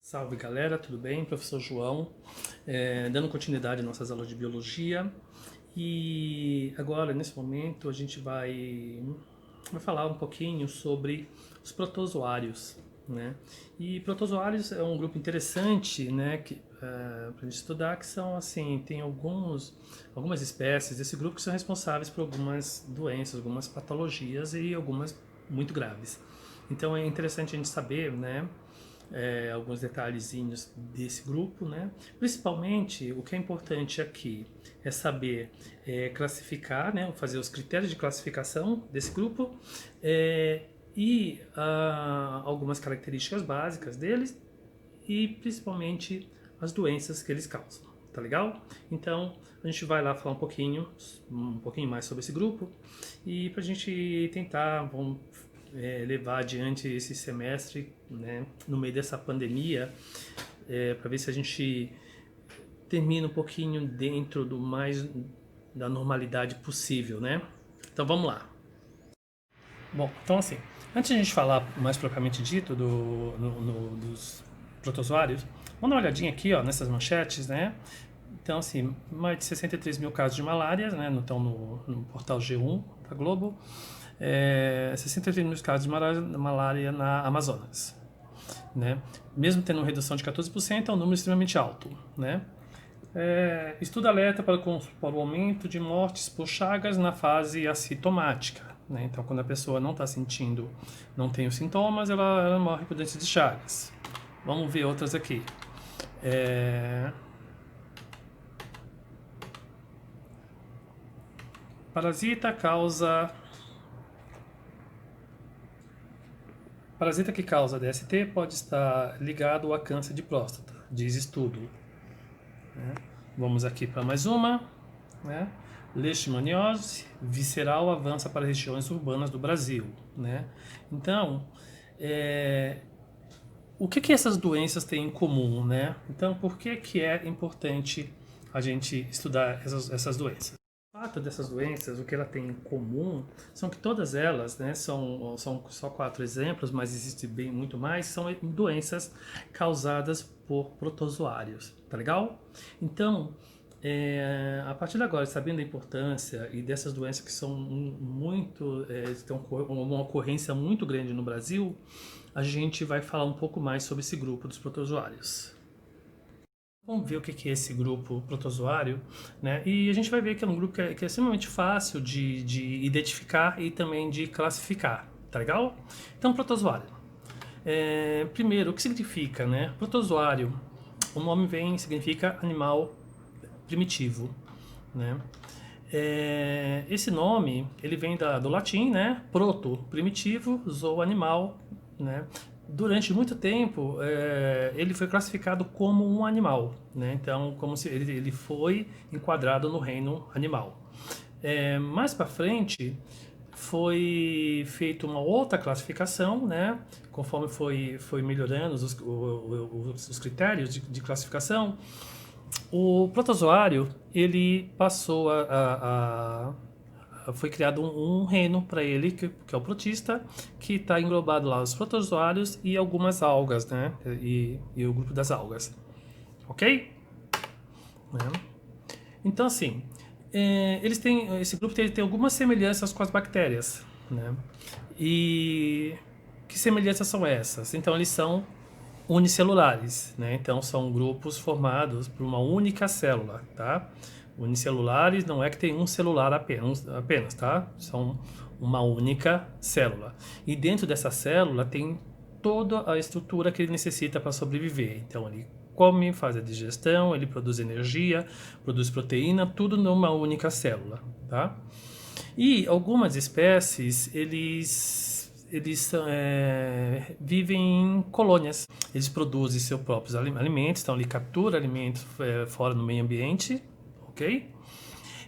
Salve galera, tudo bem? Professor João, dando continuidade às nossas aulas de biologia. E agora, nesse momento, a gente vai falar um pouquinho sobre os protozoários, né? E protozoários é um grupo interessante, né, para a gente estudar, que são assim, tem algumas espécies desse grupo que são responsáveis por algumas doenças, algumas patologias e algumas muito graves. Então é interessante a gente saber, né, alguns detalhezinhos desse grupo, né? Principalmente, o que é importante aqui é saber classificar, né? Fazer os critérios de classificação desse grupo e algumas características básicas deles e principalmente as doenças que eles causam, tá legal? Então a gente vai lá falar um pouquinho mais sobre esse grupo e para a gente tentar levar adiante esse semestre, né, no meio dessa pandemia, para ver se a gente termina um pouquinho dentro do mais da normalidade possível, né? Então vamos lá. Bom, então assim, antes de a gente falar mais propriamente dito dos protozoários, vamos dar uma olhadinha aqui, ó, nessas manchetes, né? Então, assim, mais de 63 mil casos de malária, né? Estão no portal G1 da Globo. 63 mil casos de malária na Amazonas, né? Mesmo tendo uma redução de 14%, é um número extremamente alto, né? Estudo alerta para o aumento de mortes por chagas na fase assintomática, né? Então, quando a pessoa não está sentindo, não tem os sintomas, ela morre por doença de chagas. Vamos ver outras aqui. Parasita que causa DST pode estar ligado a câncer de próstata, diz estudo. Né? Vamos aqui para mais uma. Né? Leishmaniose visceral avança para regiões urbanas do Brasil. Né? Então, o que essas doenças têm em comum? Né? Então, por que é importante a gente estudar essas doenças? O fato dessas doenças, o que ela tem em comum, são que todas elas, né, são só 4 exemplos, mas existe bem muito mais, são doenças causadas por protozoários, tá legal? Então, a partir de agora, sabendo a importância e dessas doenças que são têm uma ocorrência muito grande no Brasil, a gente vai falar um pouco mais sobre esse grupo dos protozoários. Vamos ver o que é esse grupo protozoário, né? E a gente vai ver que é um grupo que é extremamente fácil de identificar e também de classificar, tá legal? Então, protozoário. Primeiro, o que significa, né? Protozoário, o nome significa animal primitivo, né? Esse nome, ele vem do latim, né? Proto, primitivo, zoo, animal, né? Durante muito tempo, ele foi classificado como um animal, né? Então, como se ele foi enquadrado no reino animal. Mais para frente, foi feita uma outra classificação, né? Conforme foi melhorando os critérios de classificação, o protozoário ele passou foi criado um reino para ele, que é o protista, que está englobado lá os protozoários e algumas algas, né? E o grupo das algas. Ok? Né? Então, assim, esse grupo tem algumas semelhanças com as bactérias, né? E que semelhanças são essas? Então, eles são unicelulares, né? Então, são grupos formados por uma única célula, tá? Unicelulares não é que tem um celular apenas, tá? São uma única célula. E dentro dessa célula tem toda a estrutura que ele necessita para sobreviver. Então, ele come, faz a digestão, ele produz energia, produz proteína, tudo numa única célula, tá? E algumas espécies, eles vivem em colônias. Eles produzem seus próprios alimentos, então ele captura alimentos fora no meio ambiente, ok?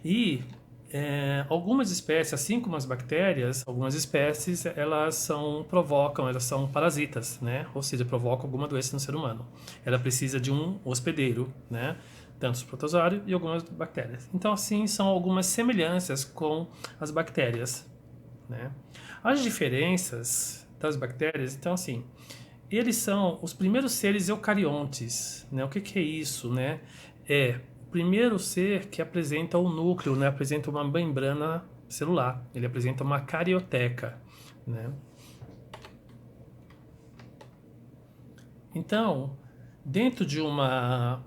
E algumas espécies, assim como as bactérias, algumas espécies elas são parasitas, né? Ou seja, provocam alguma doença no ser humano. Ela precisa de um hospedeiro, né? Tanto os protozoários e algumas bactérias. Então, assim, são algumas semelhanças com as bactérias, né? As diferenças das bactérias, então, assim, eles são os primeiros seres eucariontes, né? O que que é isso, né? É o primeiro ser que apresenta o núcleo, né? Apresenta uma membrana celular, ele apresenta uma carioteca, né? Então, dentro de uma...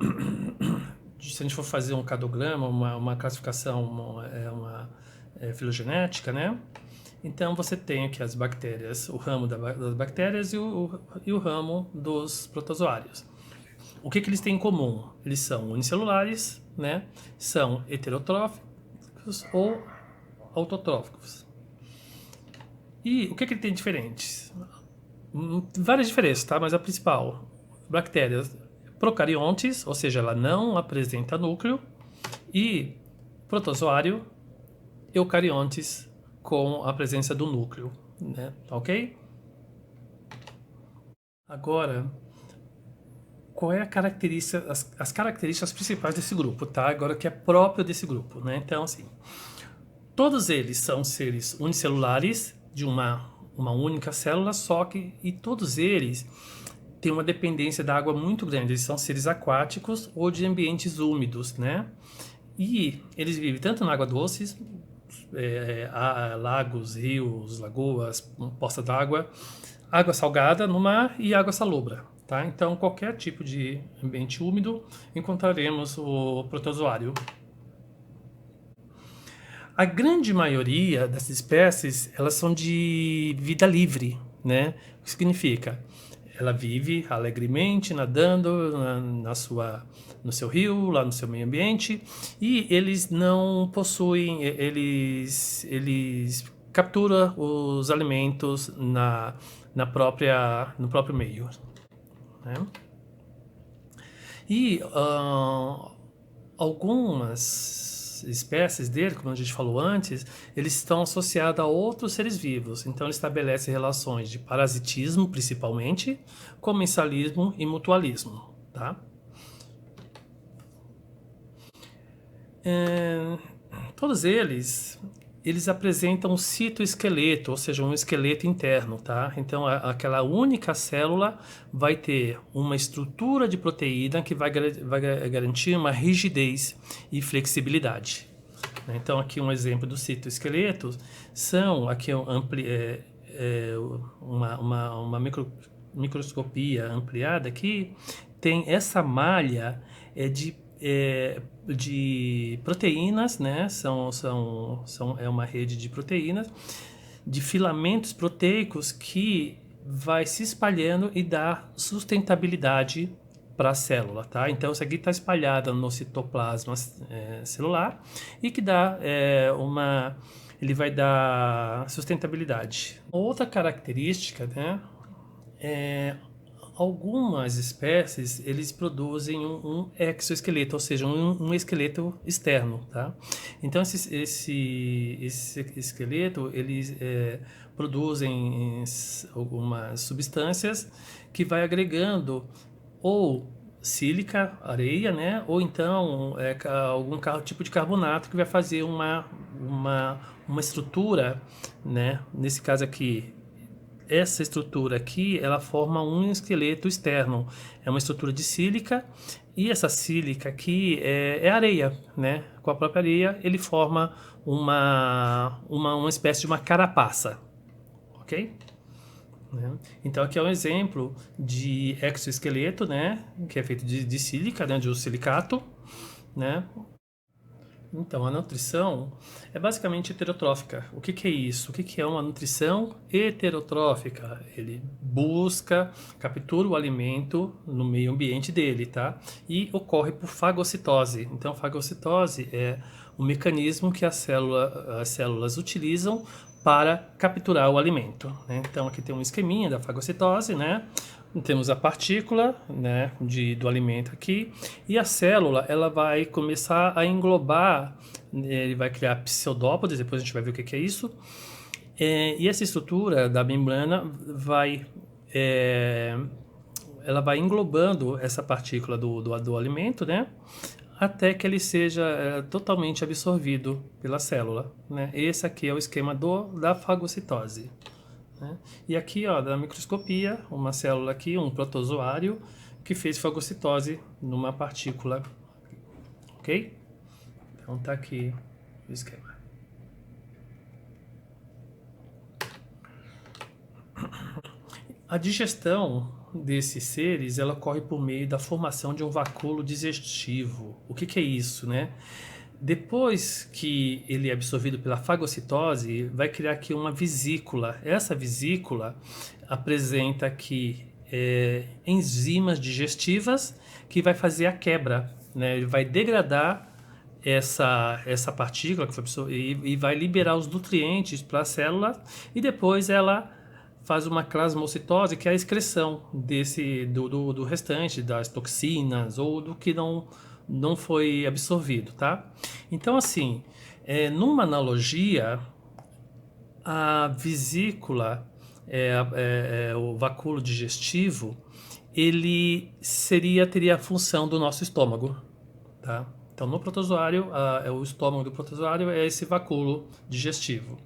se a gente for fazer um cadograma, uma classificação, filogenética, né? Então você tem aqui as bactérias, o ramo das bactérias e o ramo dos protozoários. O que eles têm em comum? Eles são unicelulares, né? São heterotróficos ou autotróficos. E o que ele tem diferentes? Várias diferenças, tá? Mas a principal, bactérias procariontes, ou seja, ela não apresenta núcleo, e protozoário eucariontes com a presença do núcleo, né? Ok? Agora, qual é a característica, as características principais desse grupo, tá? Agora que é próprio desse grupo, né? Então, assim, todos eles são seres unicelulares de uma única célula, só que e todos eles têm uma dependência da água muito grande. Eles são seres aquáticos ou de ambientes úmidos, né? E eles vivem tanto na água doce, lagos, rios, lagoas, poça d'água, água salgada no mar e água salobra, tá? Então, qualquer tipo de ambiente úmido, encontraremos o protozoário. A grande maioria dessas espécies, elas são de vida livre, né? O que significa? Ela vive alegremente, nadando no seu rio, lá no seu meio ambiente, e eles não possuem, eles capturam os alimentos no próprio meio, né? E algumas espécies dele, como a gente falou antes, eles estão associados a outros seres vivos. Então, ele estabelece relações de parasitismo, principalmente, comensalismo e mutualismo, tá? Todos eles apresentam um citoesqueleto, ou seja, um esqueleto interno, tá? Então, aquela única célula vai ter uma estrutura de proteína que vai garantir uma rigidez e flexibilidade. Então, aqui um exemplo do citoesqueleto são aqui uma microscopia ampliada aqui, tem essa malha de proteínas, né? É uma rede de proteínas, de filamentos proteicos que vai se espalhando e dá sustentabilidade para a célula, tá? Então, isso aqui está espalhada no citoplasma celular e que dá ele vai dar sustentabilidade. Outra característica, né? Algumas espécies, eles produzem um exoesqueleto, ou seja, um esqueleto externo, tá? Então, esse esqueleto, eles produzem algumas substâncias que vai agregando ou sílica, areia, né? Ou então algum tipo de carbonato que vai fazer uma estrutura, né? Nesse caso aqui, essa estrutura aqui, ela forma um esqueleto externo. É uma estrutura de sílica, e essa sílica aqui é areia, né? Com a própria areia, ele forma uma espécie de uma carapaça, ok? Né? Então, aqui é um exemplo de exoesqueleto, né? Que é feito de sílica, né? De um silicato, né? Então, a nutrição é basicamente heterotrófica. O que é isso? O que é uma nutrição heterotrófica? Ele busca, captura o alimento no meio ambiente dele, tá? E ocorre por fagocitose. Então, fagocitose é o mecanismo que as células utilizam para capturar o alimento, né? Então, aqui tem um esqueminha da fagocitose, né? Temos a partícula, né, do alimento aqui, e a célula ela vai começar a englobar, ele vai criar pseudópodes, depois a gente vai ver o que é isso, e essa estrutura da membrana ela vai englobando essa partícula do alimento, né, até que ele seja totalmente absorvido pela célula, né? Esse aqui é o esquema da fagocitose, né? E aqui, ó, da microscopia, uma célula aqui, um protozoário, que fez fagocitose numa partícula, ok? Então tá aqui o esquema. A digestão desses seres, ela ocorre por meio da formação de um vacúolo digestivo. O que é isso, né? Depois que ele é absorvido pela fagocitose, vai criar aqui uma vesícula. Essa vesícula apresenta aqui enzimas digestivas que vai fazer a quebra, né? Ele vai degradar essa partícula que foi absorvida e vai liberar os nutrientes para a célula e depois ela faz uma plasmocitose, que é a excreção do restante das toxinas ou do que não foi absorvido, tá? Então, assim, numa analogia, a vesícula, o vacúolo digestivo, ele teria a função do nosso estômago, tá? Então, no protozoário, o estômago do protozoário é esse vacúolo digestivo.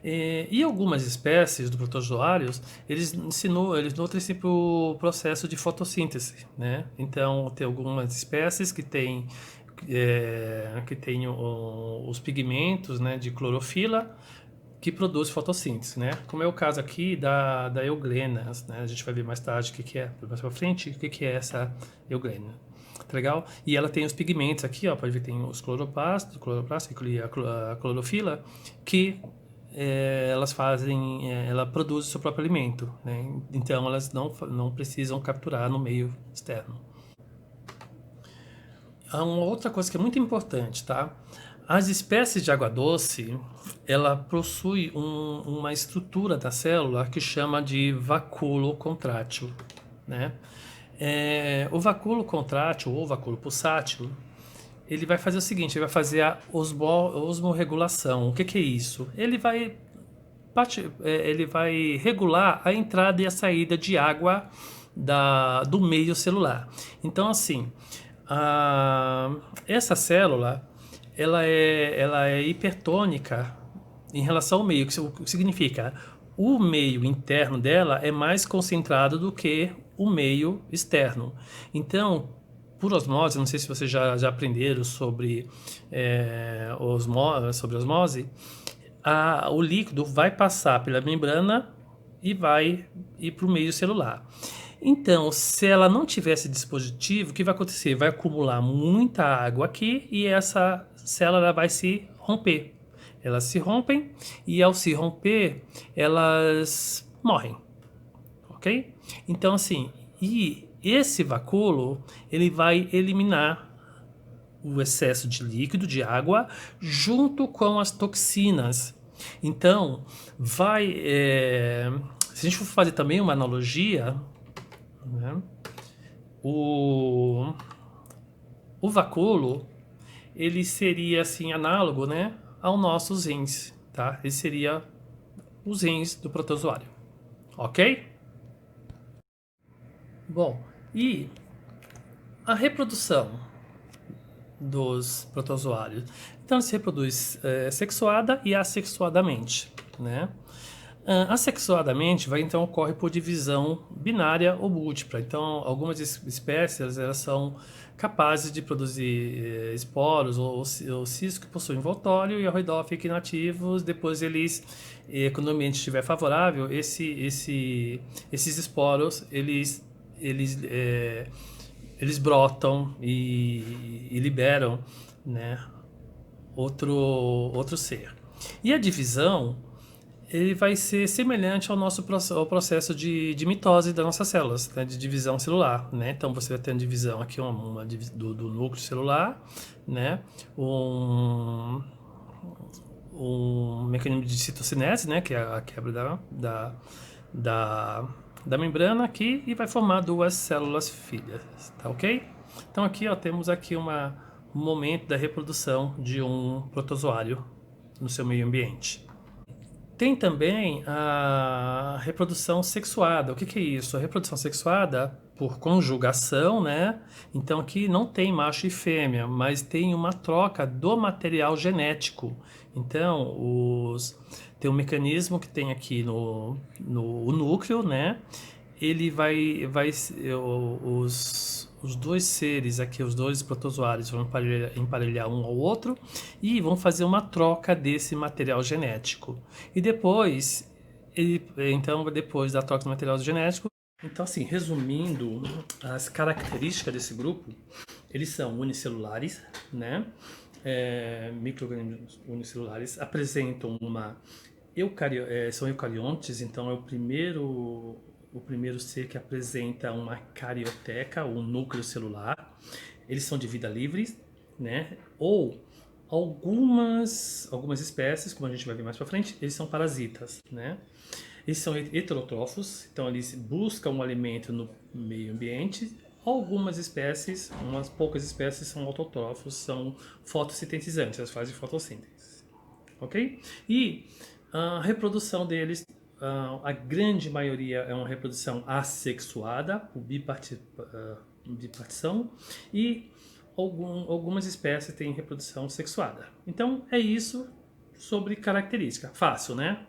E algumas espécies de protozoários, eles nutrem-se para o processo de fotossíntese, né? Então, tem algumas espécies que têm os pigmentos, né, de clorofila, que produz fotossíntese, né? Como é o caso aqui da euglena, né? A gente vai ver mais tarde o que é, mais pra frente, o que é essa euglena. Tá legal? E ela tem os pigmentos aqui, ó, pode ver que tem os cloroplastos e a clorofila, que ela produz o seu próprio alimento, né? Então elas não precisam capturar no meio externo. Há uma outra coisa que é muito importante, tá? As espécies de água doce, ela possui uma estrutura da célula que chama de vacúolo contrátil, né? O vacúolo contrátil ou vacúolo pulsátil, ele vai fazer o seguinte, ele vai fazer a osmorregulação. O que é isso? Ele vai regular a entrada e a saída de água do meio celular. Então, assim, essa célula, ela é hipertônica em relação ao meio, o que significa o meio interno dela é mais concentrado do que o meio externo. Então, por osmose, não sei se vocês já aprenderam sobre osmose, o líquido vai passar pela membrana e vai ir para o meio celular. Então, se ela não tiver esse dispositivo, o que vai acontecer? Vai acumular muita água aqui e essa célula vai se romper. Elas se rompem e, ao se romper, elas morrem. Ok? Então, assim, esse vacúolo, ele vai eliminar o excesso de líquido, de água, junto com as toxinas. Então, se a gente for fazer também uma analogia, né, o vacúolo, ele seria assim análogo, né, aos nossos rins, tá? Ele seria os rins do protozoário, ok? Bom, e a reprodução dos protozoários? Então, se reproduz sexuada e assexuadamente, né? Assexuadamente então ocorre por divisão binária ou múltipla. Então, algumas espécies elas são capazes de produzir esporos ou cistos que possuem envoltório e arroidófilos inativos. Depois eles, quando o ambiente estiver favorável, esses esporos eles brotam e liberam, né, outro ser. E a divisão, ele vai ser semelhante ao processo de mitose das nossas células, né, de divisão celular, né? Então você vai ter uma divisão aqui, do núcleo celular, né? Um mecanismo de citocinese, né, que é a quebra da membrana aqui, e vai formar duas células filhas, tá ok? Então aqui, ó, temos aqui um momento da reprodução de um protozoário no seu meio ambiente. Tem também a reprodução sexuada. O que é isso? A reprodução sexuada por conjugação, né? Então aqui não tem macho e fêmea, mas tem uma troca do material genético. Então, tem um mecanismo que tem aqui no núcleo, né? Ele os dois seres aqui, os dois protozoários vão emparelhar um ao outro e vão fazer uma troca desse material genético. E depois, então, depois da troca do material genético, então, assim, resumindo, as características desse grupo, eles são unicelulares, né? Micro-organismos unicelulares, apresentam são eucariontes, então é o primeiro ser que apresenta uma carioteca, um núcleo celular. Eles são de vida livre, né? Ou algumas espécies, como a gente vai ver mais para frente, eles são parasitas, né? Eles são heterótrofos, então eles buscam um alimento no meio ambiente. Algumas espécies, umas poucas espécies, são autotrófos, são fotossintetizantes, elas fazem fotossíntese. Ok? E a reprodução deles, a grande maioria é uma reprodução assexuada, por bipartição, e algumas espécies têm reprodução sexuada. Então é isso sobre característica. Fácil, né?